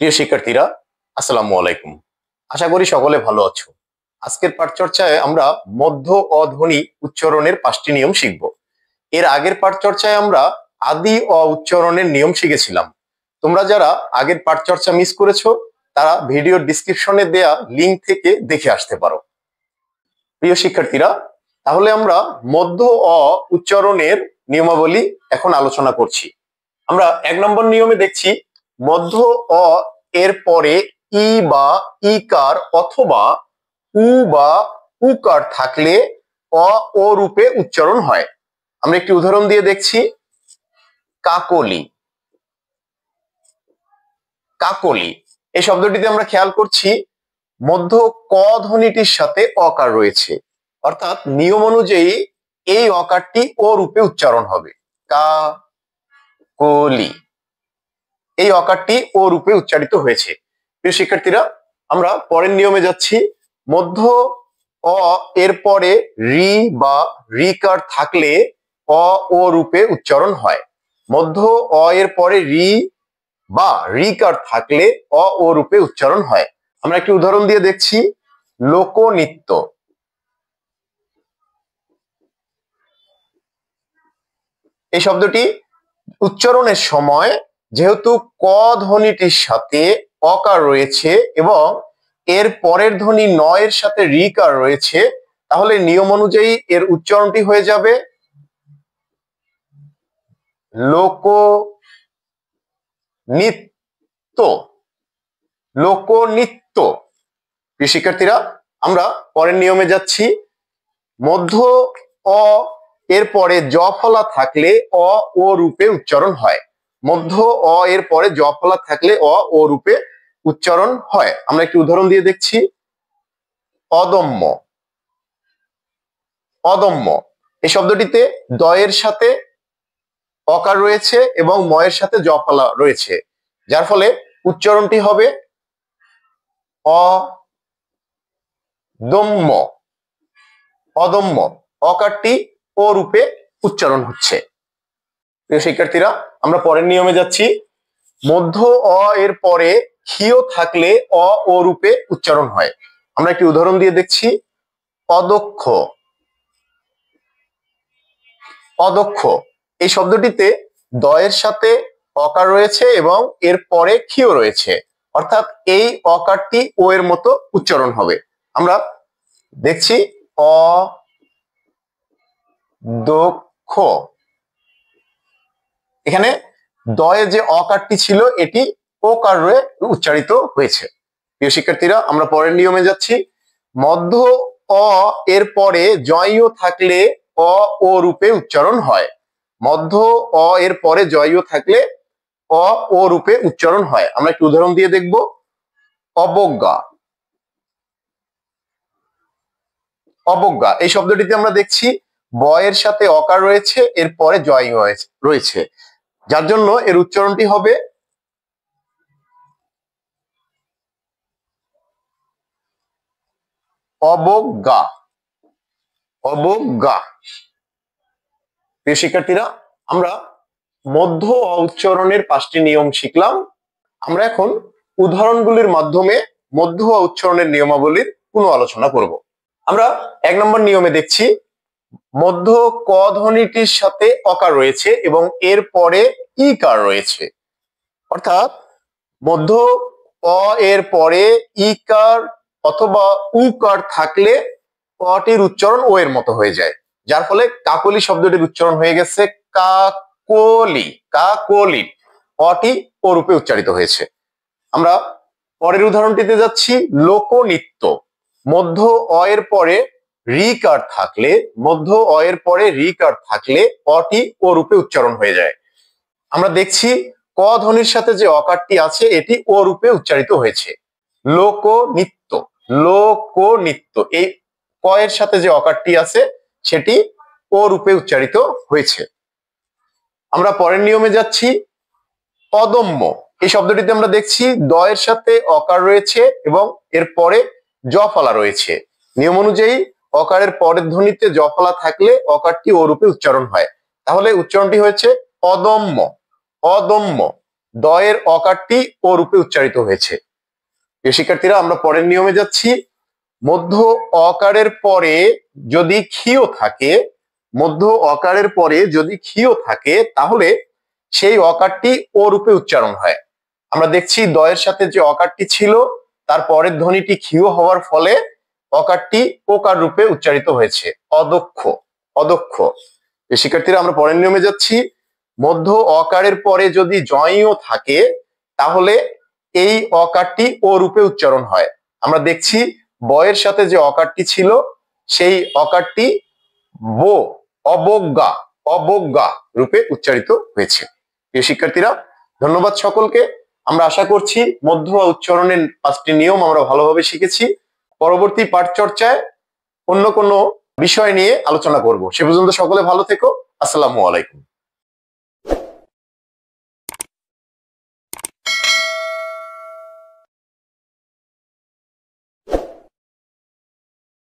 প্রিয় শিক্ষার্থীরা, আসসালামু আলাইকুম। আশা করি সকলে ভালো আছো। আজকের পাঠ চর্চায় আমরা মধ্য অধ্বনি উচ্চারণের 5টি নিয়ম শিখব। এর আগের পাঠ চর্চায় আমরা আদি অ উচ্চারণের নিয়ম শিখেছিলাম। তোমরা যারা আগের পাঠ চর্চা মিস করেছো তারা ভিডিওর ডিসক্রিপশনে দেয়া লিংক থেকে দেখে আসতে পারো। প্রিয় শিক্ষার্থীরা, তাহলে আমরা মধ্য অ উচ্চারণের নিয়মাবলী এখন আলোচনা করছি। আমরা 1 নম্বর নিয়মে দেখছি মধ্য অ এর পরে ই বা ইকার অথবা উ বা উকার থাকলে অ ও রূপে উচ্চারণ হয়। আমরা একটি উদাহরণ দিয়ে দেখছি, কাকলি। কাকলি এই শব্দটিতে আমরা খেয়াল করছি মধ্য ক ধ্বনিটির সাথে অকার রয়েছে, অর্থাৎ নিয়ম অনুযায়ী এই অকারটি ও রূপে উচ্চারণ হবে। কাকলি, এই অকারটি ও রূপে উচ্চারিত হয়েছে। প্রিয় শিক্ষার্থীরা, আমরা পরের নিয়মে যাচ্ছি। মধ্য অ এর পরে রি বা রিকার থাকলে অ ও রূপে উচ্চারণ হয়। মধ্য অ এর পরে রি বা রিকার থাকলে অ ও রূপে উচ্চারণ হয়। আমরা একটি উদাহরণ দিয়ে দেখছি, লোকনৃত্য। এই শব্দটি উচ্চারণের সময় যেহেতু ক ধ্বনিটির সাথে অকার রয়েছে এবং এর পরের ধ্বনি ন এর সাথে রিকার রয়েছে, তাহলে নিয়ম অনুযায়ী এর উচ্চারণটি হয়ে যাবে লোকনৃত্য। লোকনৃত্য। প্রিয় শিক্ষার্থীরা, আমরা পরের নিয়মে যাচ্ছি। মধ্য অ এর পরে জ ফলা থাকলে অ ও রূপে উচ্চারণ হয়। মধ্য অ এর পরে জ ফলা থাকলে অ ও রূপে উচ্চারণ হয়। আমরা একটি উদাহরণ দিয়ে দেখছি, অদম্য। অদম্য এই শব্দটিতে দ এর সাথে অকার রয়েছে এবং ম এর সাথে জ ফলা রয়েছে, যার ফলে উচ্চারণটি হবে অদম্য। অদম্য অকারটি ও রূপে উচ্চারণ হচ্ছে। প্রিয় শিক্ষার্থীরা, আমরা পরের নিয়মে যাচ্ছি। মধ্য অ এর পরে ক্ষীয় থাকলে অ ও রূপে উচ্চারণ হয়। আমরা একটি উদাহরণ দিয়ে দেখছি, অদক্ষ। অদক্ষ এই শব্দটিতে দ এর সাথে অকার রয়েছে এবং এর পরে ক্ষীয় রয়েছে, অর্থাৎ এই অকারটি ও এর মতো উচ্চারণ হবে। আমরা দেখছি, অদক্ষ। এখানে দয়ে যে অকারটি ছিল এটি ওকার রয়ে উচ্চারিত হয়েছে। প্রিয় শিক্ষার্থীরা, আমরা পরের নিয়মে যাচ্ছি। মধ্য অ এর পরে জয়ও থাকলে অ ও রূপে উচ্চারণ হয়। মধ্য অ এর পরে জয়ও থাকলে অ ও রূপে উচ্চারণ হয়। আমরা একটু উদাহরণ দিয়ে দেখব, অবজ্ঞা। অবজ্ঞা এই শব্দটিতে আমরা দেখছি ব এর সাথে অকার রয়েছে, এর পরে জয় রয়েছে, যার জন্য এর উচ্চারণটি হবে অবজ্ঞা। অবজ্ঞা। প্রিয় শিক্ষার্থীরা, আমরা মধ্য অ উচ্চারণের 5টি নিয়ম শিখলাম। আমরা এখন উদাহরণগুলির মাধ্যমে মধ্য অ উচ্চারণের নিয়মাবলীর পুনঃ আলোচনা করব। আমরা 1 নম্বর নিয়মে দেখছি, মধ্য ক ধ্বনিটির সাথে অকার রয়েছে এবং এর পরে ইকার রয়েছে, অর্থাৎ মধ্য অ এর পরে ইকার অথবা উকার থাকলে অটির উচ্চারণ ও এর মতো হয়ে যায়, যার ফলে কাকলি শব্দটির উচ্চারণ হয়ে গেছে কাকলি। কাকলি অটি ও রূপে উচ্চারিত হয়েছে। আমরা পরের উদাহরণটিতে যাচ্ছি, লোকনৃত্য। মধ্য অ এর পরে রিকার থাকলে মধ্য অ এর পরে রিকার থাকলে অটি ও রূপে উচ্চারণ হয়ে যায়। আমরা দেখছি ক ধ্বনির সাথে যে অকারটি আছে এটি ও রূপে উচ্চারিত হয়েছে। লোকনৃত্য। লোকনৃত্য এই ক এর সাথে যে অকারটি আছে সেটি ও রূপে উচ্চারিত হয়েছে। আমরা পরের নিয়মে যাচ্ছি, অদম্য। এই শব্দটিতে আমরা দেখছি দ এর সাথে অকার রয়েছে এবং এর পরে জ ফলা রয়েছে। নিয়ম অনুযায়ী অকারের পরের ধ্বনিতে জ ফলা থাকলে অকারটি ও রূপে উচ্চারণ হয়, তাহলে উচ্চারণটি হয়েছে অদম্য। অদম্য। দয়ের অকারটি ও রূপে উচ্চারিত হয়েছে। প্রিয় শিক্ষার্থীরা, আমরা পরের নিয়মে যাচ্ছি। মধ্য অকারের পরে যদি ক্ষীয় থাকে, মধ্য অকারের পরে যদি ক্ষীয় থাকে, তাহলে সেই অকারটি ও রূপে উচ্চারণ হয়। আমরা দেখছি দয়ের সাথে যে অকারটি ছিল তার পরের ধ্বনিটি ক্ষীয় হওয়ার ফলে অকারটি ওকার রূপে উচ্চারিত হয়েছে, অদক্ষ। অদক্ষ। শিক্ষার্থীরা, আমরা পরের নিয়মে যাচ্ছি। মধ্য অকারের পরে যদি জয়ও থাকে, তাহলে এই অকারটি ও রূপে উচ্চারণ হয়। আমরা দেখছি বয়ের সাথে যে অকারটি ছিল সেই অকারটি বো, অবজ্ঞা, অবজ্ঞা রূপে উচ্চারিত হয়েছে। প্রিয় শিক্ষার্থীরা, ধন্যবাদ সকলকে। আমরা আশা করছি মধ্য উচ্চারণের 5টি নিয়ম আমরা ভালোভাবে শিখেছি। পরবর্তী পাঠ চর্চায় অন্য কোনো বিষয় নিয়ে আলোচনা করব। সে পর্যন্ত সকলে ভালো থেকো। আসসালামু আলাইকুম।